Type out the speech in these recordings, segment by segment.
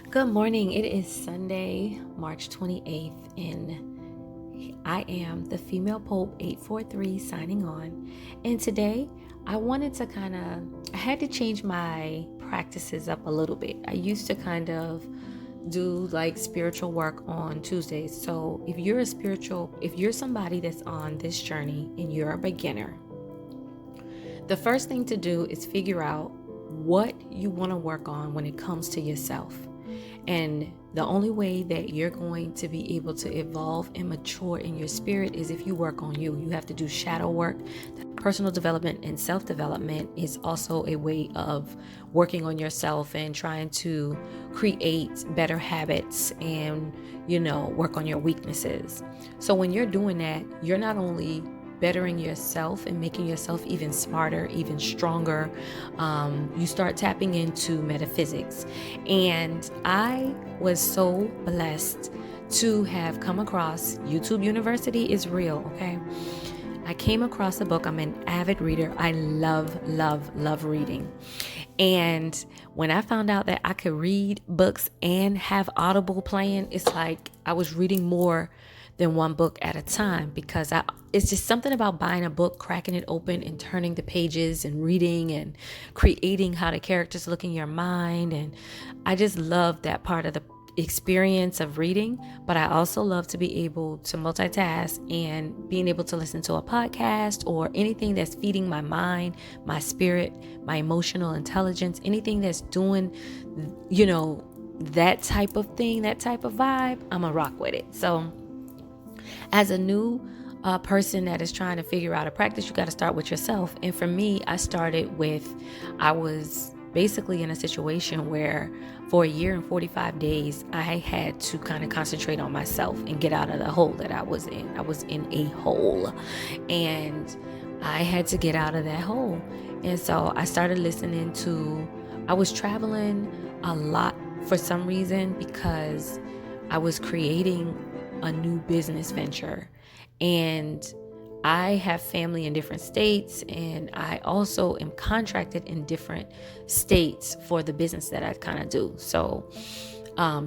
Good morning. It is Sunday, March 28th, and I am the Female Pope 843 signing on. And today I wanted to I had to change my practices up a little bit. I used to do like spiritual work on Tuesdays. So if you're somebody that's on this journey and you're a beginner, the first thing to do is figure out what you want to work on when it comes to yourself. And the only way that you're going to be able to evolve and mature in your spirit is if you work on you. You have to do shadow work. Personal development and self-development is also a way of working on yourself and trying to create better habits and, work on your weaknesses. So when you're doing that, you're not only bettering yourself and making yourself even smarter, even stronger. You start tapping into metaphysics. And I was so blessed to have come across YouTube University is real, okay? I came across a book. I'm an avid reader. I love, love, love reading. And when I found out that I could read books and have Audible playing, it's like I was reading more than one book at a time, because it's just something about buying a book, cracking it open and turning the pages and reading and creating how the characters look in your mind. And I just love that part of the experience of reading, but I also love to be able to multitask and being able to listen to a podcast or anything that's feeding my mind, my spirit, my emotional intelligence, anything that's doing, that type of thing, that type of vibe, I'm a rock with it. So as a new person that is trying to figure out a practice, you got to start with yourself. And for me, I was basically in a situation where for a year and 45 days, I had to kind of concentrate on myself and get out of the hole that I was in. I was in a hole and I had to get out of that hole. And so I started I was traveling a lot for some reason because I was creating a new business venture, and I have family in different states, and I also am contracted in different states for the business that I kind of do. So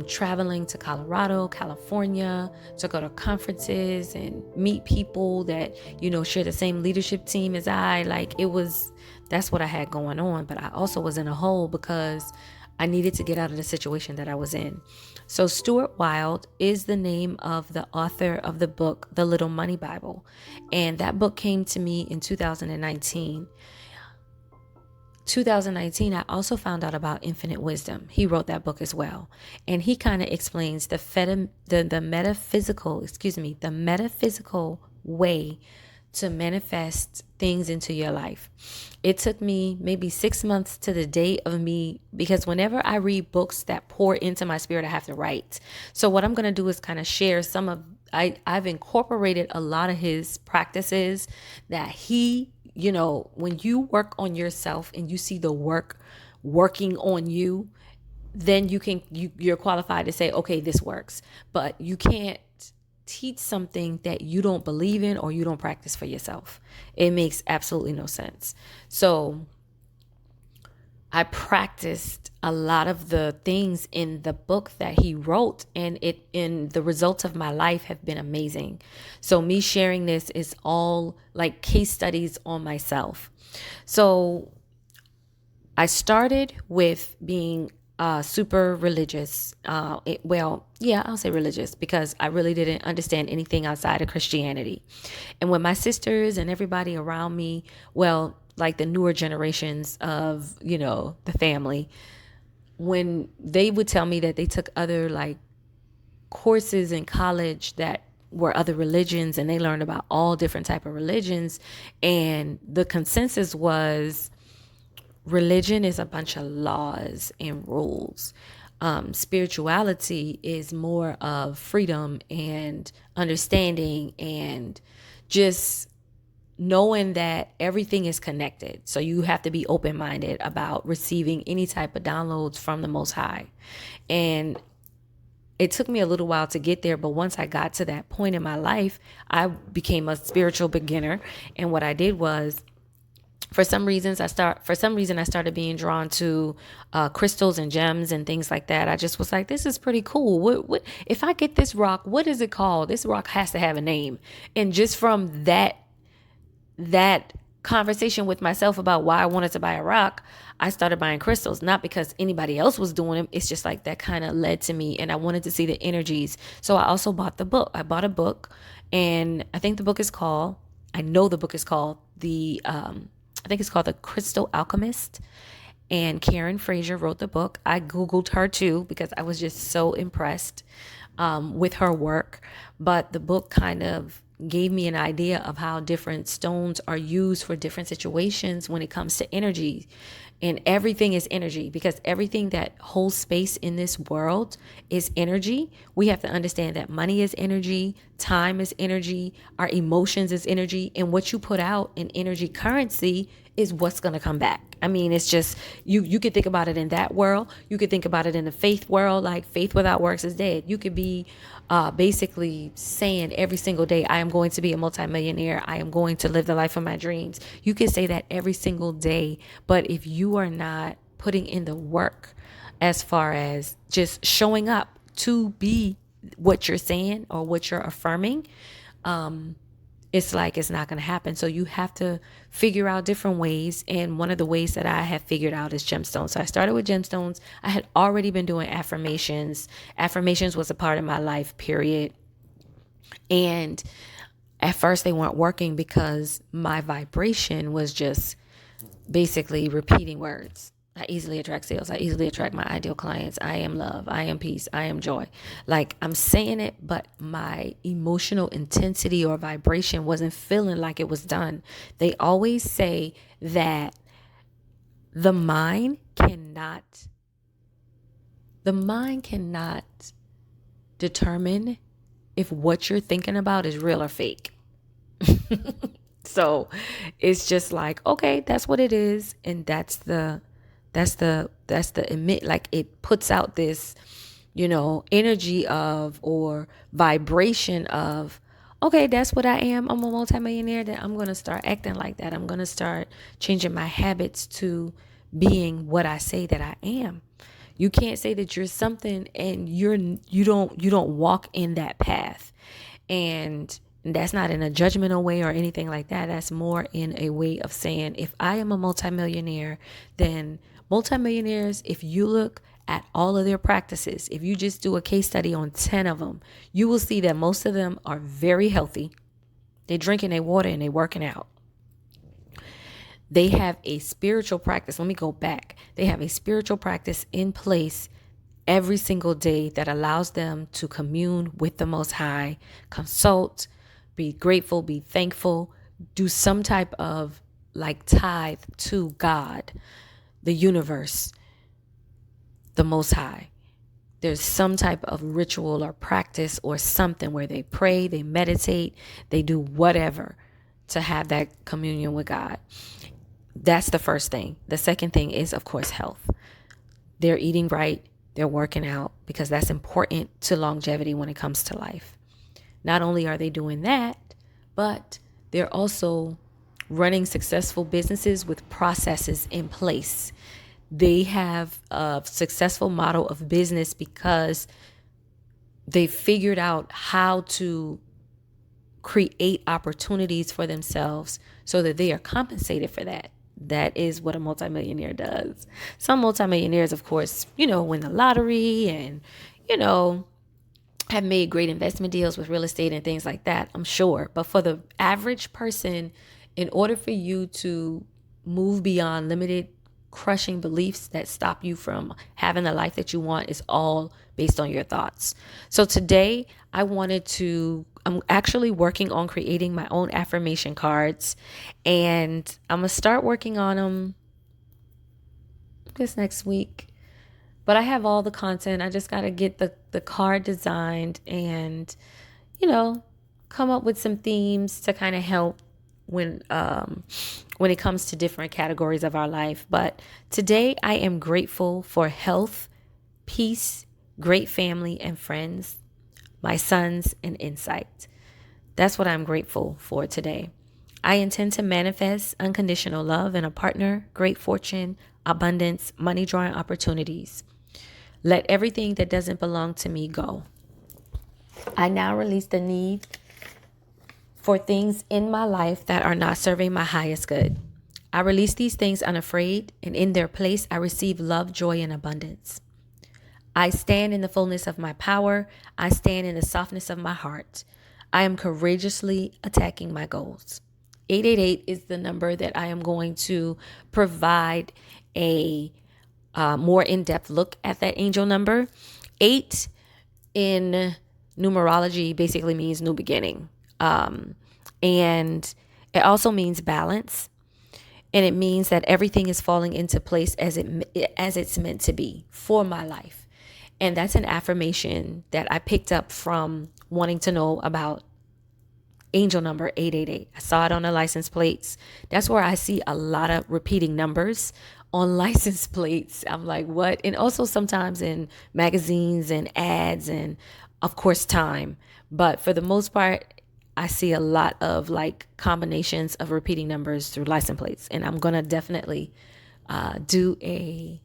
traveling to Colorado, California to go to conferences and meet people that, share the same leadership team as that's what I had going on. But I also was in a hole because I needed to get out of the situation that I was in. So Stuart Wilde is the name of the author of the book, The Little Money Bible. And that book came to me in 2019. I also found out about Infinite Wisdom. He wrote that book as well. And he kind of explains the metaphysical way to manifest things into your life. It took me maybe 6 months to the day of me, because whenever I read books that pour into my spirit, I have to write. So what I'm going to do is kind of share I've incorporated a lot of his practices that when you work on yourself and you see the work working on you, then you're qualified to say, okay, this works. But you can't teach something that you don't believe in or you don't practice for yourself. It makes absolutely no sense. So I practiced a lot of the things in the book that he wrote, and the results of my life have been amazing. So me sharing this is all like case studies on myself. So I started with being super religious. I'll say religious because I really didn't understand anything outside of Christianity. And when my sisters and everybody around me, like the newer generations of, the family, when they would tell me that they took other like courses in college that were other religions, and they learned about all different type of religions, and the consensus was religion is a bunch of laws and rules. Spirituality is more of freedom and understanding and just knowing that everything is connected. So you have to be open-minded about receiving any type of downloads from the Most High. And it took me a little while to get there, but once I got to that point in my life, I became a spiritual beginner. And what I did was For some reason I started being drawn to crystals and gems and things like that. I just was like, this is pretty cool. What if I get this rock, what is it called? This rock has to have a name. And just from that conversation with myself about why I wanted to buy a rock, I started buying crystals, not because anybody else was doing them. It's just like that kind of led to me, and I wanted to see the energies. So I also bought the book. I bought a book, and I think the book is called, I know the book is called I think it's called The Crystal Alchemist. And Karen Fraser wrote the book. I Googled her too because I was just so impressed with her work. But the book kind of gave me an idea of how different stones are used for different situations when it comes to energy. And everything is energy, because everything that holds space in this world is energy. We have to understand that money is energy, time is energy, our emotions is energy, and what you put out in energy currency is what's going to come back. I mean, it's just, you could think about it in that world. You could think about it in the faith world, like faith without works is dead. You could be basically saying every single day, I am going to be a multimillionaire. I am going to live the life of my dreams. You can say that every single day. But if you are not putting in the work as far as just showing up to be what you're saying or what you're affirming, it's like it's not going to happen. So you have to figure out different ways. And one of the ways that I have figured out is gemstones. So I started with gemstones. I had already been doing affirmations. Affirmations was a part of my life, period. And at first they weren't working because my vibration was just basically repeating words. I easily attract sales. I easily attract my ideal clients. I am love. I am peace. I am joy. Like, I'm saying it, but my emotional intensity or vibration wasn't feeling like it was done. They always say that the mind cannot determine if what you're thinking about is real or fake. So it's just like, okay, that's what it is. And that's the emit, like it puts out this, energy of, or vibration of, okay, that's what I am. I'm a multimillionaire. Then I'm going to start acting like that. I'm going to start changing my habits to being what I say that I am. You can't say that you're something and you don't walk in that path. And that's not in a judgmental way or anything like that. That's more in a way of saying, if I am a multimillionaire, then multimillionaires, if you look at all of their practices, if you just do a case study on 10 of them, you will see that most of them are very healthy. They're drinking their water and they're working out. They have a spiritual practice. Let me go back. They have a spiritual practice in place every single day that allows them to commune with the Most High, consult, be grateful, be thankful, do some type of like tithe to God, the universe, the Most High. There's some type of ritual or practice or something where they pray, they meditate, they do whatever to have that communion with God. That's the first thing. The second thing is, of course, health. They're eating right. They're working out, because that's important to longevity when it comes to life. Not only are they doing that, but they're also running successful businesses with processes in place. They have a successful model of business because they figured out how to create opportunities for themselves so that they are compensated for that. That is what a multimillionaire does. Some multimillionaires, of course, win the lottery and, have made great investment deals with real estate and things like that, I'm sure. But for the average person, in order for you to move beyond limited, crushing beliefs that stop you from having the life that you want, is all based on your thoughts. So today I'm actually working on creating my own affirmation cards, and I'm going to start working on them this next week. But I have all the content. I just got to get the card designed and, come up with some themes to kind of help when it comes to different categories of our life. But today I am grateful for health, peace, great family and friends, my sons, and insight. That's what I'm grateful for today. I intend to manifest unconditional love in a partner, great fortune, abundance, money drawing opportunities. Let everything that doesn't belong to me go. I now release the need for things in my life that are not serving my highest good. I release these things unafraid, and in their place, I receive love, joy, and abundance. I stand in the fullness of my power. I stand in the softness of my heart. I am courageously attacking my goals. 888 is the number that I am going to provide a more in-depth look at that angel number. 8 in numerology basically means new beginning. And it also means balance. And it means that everything is falling into place as it's meant to be for my life. And that's an affirmation that I picked up from wanting to know about angel number 888. I saw it on the license plates. That's where I see a lot of repeating numbers on license plates. I'm like, what? And also sometimes in magazines and ads and of course time. But for the most part, I see a lot of like combinations of repeating numbers through license plates. And I'm going to definitely do a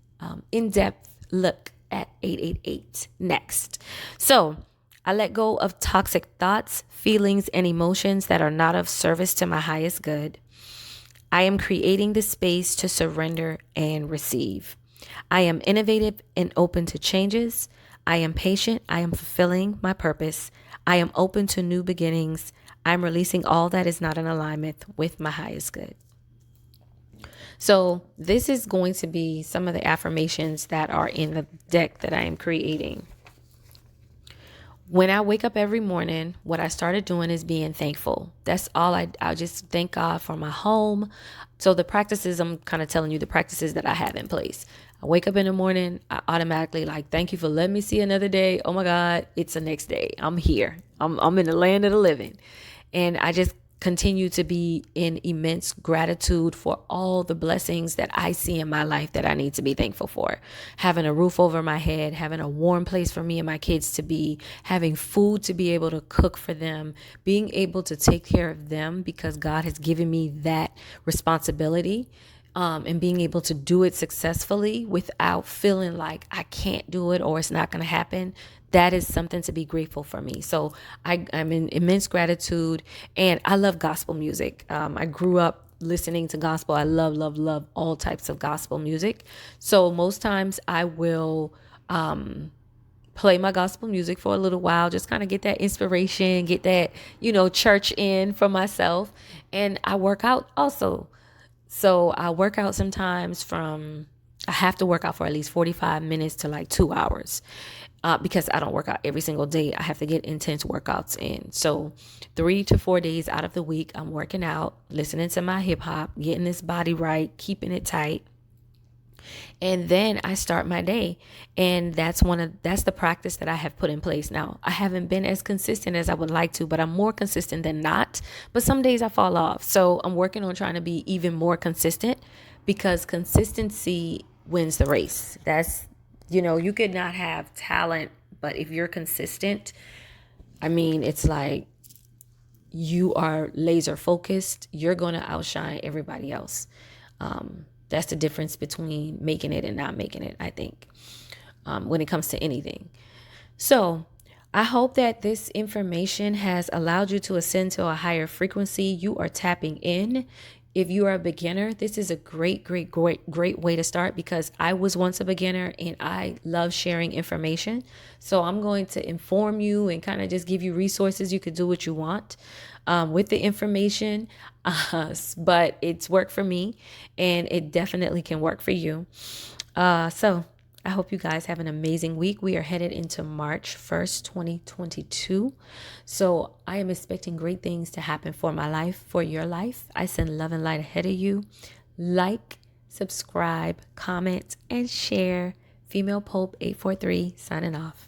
in-depth look at 888 next. So I let go of toxic thoughts, feelings, and emotions that are not of service to my highest good. I am creating the space to surrender and receive. I am innovative and open to changes. I am patient. I am fulfilling my purpose. I am open to new beginnings. I'm releasing all that is not in alignment with my highest good. So this is going to be some of the affirmations that are in the deck that I am creating. When I wake up every morning, what I started doing is being thankful. That's all I just thank God for my home. So the practices, I'm kind of telling you the practices that I have in place. I wake up in the morning, I automatically like, thank you for letting me see another day. Oh my God, it's the next day. I'm here. I'm in the land of the living. And I just continue to be in immense gratitude for all the blessings that I see in my life that I need to be thankful for. Having a roof over my head, having a warm place for me and my kids to be, having food to be able to cook for them, being able to take care of them because God has given me that responsibility. And being able to do it successfully without feeling like I can't do it or it's not going to happen. That is something to be grateful for me. So I'm in immense gratitude, and I love gospel music. I grew up listening to gospel. I love all types of gospel music. So most times I will play my gospel music for a little while, just kind of get that inspiration, get that, church in for myself. And I work out also. So I work out sometimes I have to work out for at least 45 minutes to like 2 hours because I don't work out every single day. I have to get intense workouts in. So 3 to 4 days out of the week, I'm working out, listening to my hip hop, getting this body right, keeping it tight. And then I start my day. And that's the practice that I have put in place. Now, I haven't been as consistent as I would like to, but I'm more consistent than not. But some days I fall off. So I'm working on trying to be even more consistent because consistency wins the race. That's, you could not have talent, but if you're consistent, it's like you are laser focused. You're going to outshine everybody else. That's the difference between making it and not making it, I think, when it comes to anything. So I hope that this information has allowed you to ascend to a higher frequency. You are tapping in. If you are a beginner, this is a great way to start because I was once a beginner and I love sharing information. So I'm going to inform you and kind of just give you resources. You could do what you want with the information, but it's worked for me and it definitely can work for you. So I hope you guys have an amazing week. We are headed into March 1st, 2022. So I am expecting great things to happen for my life, for your life. I send love and light ahead of you. Like, subscribe, comment, and share. Female Pope 843 signing off.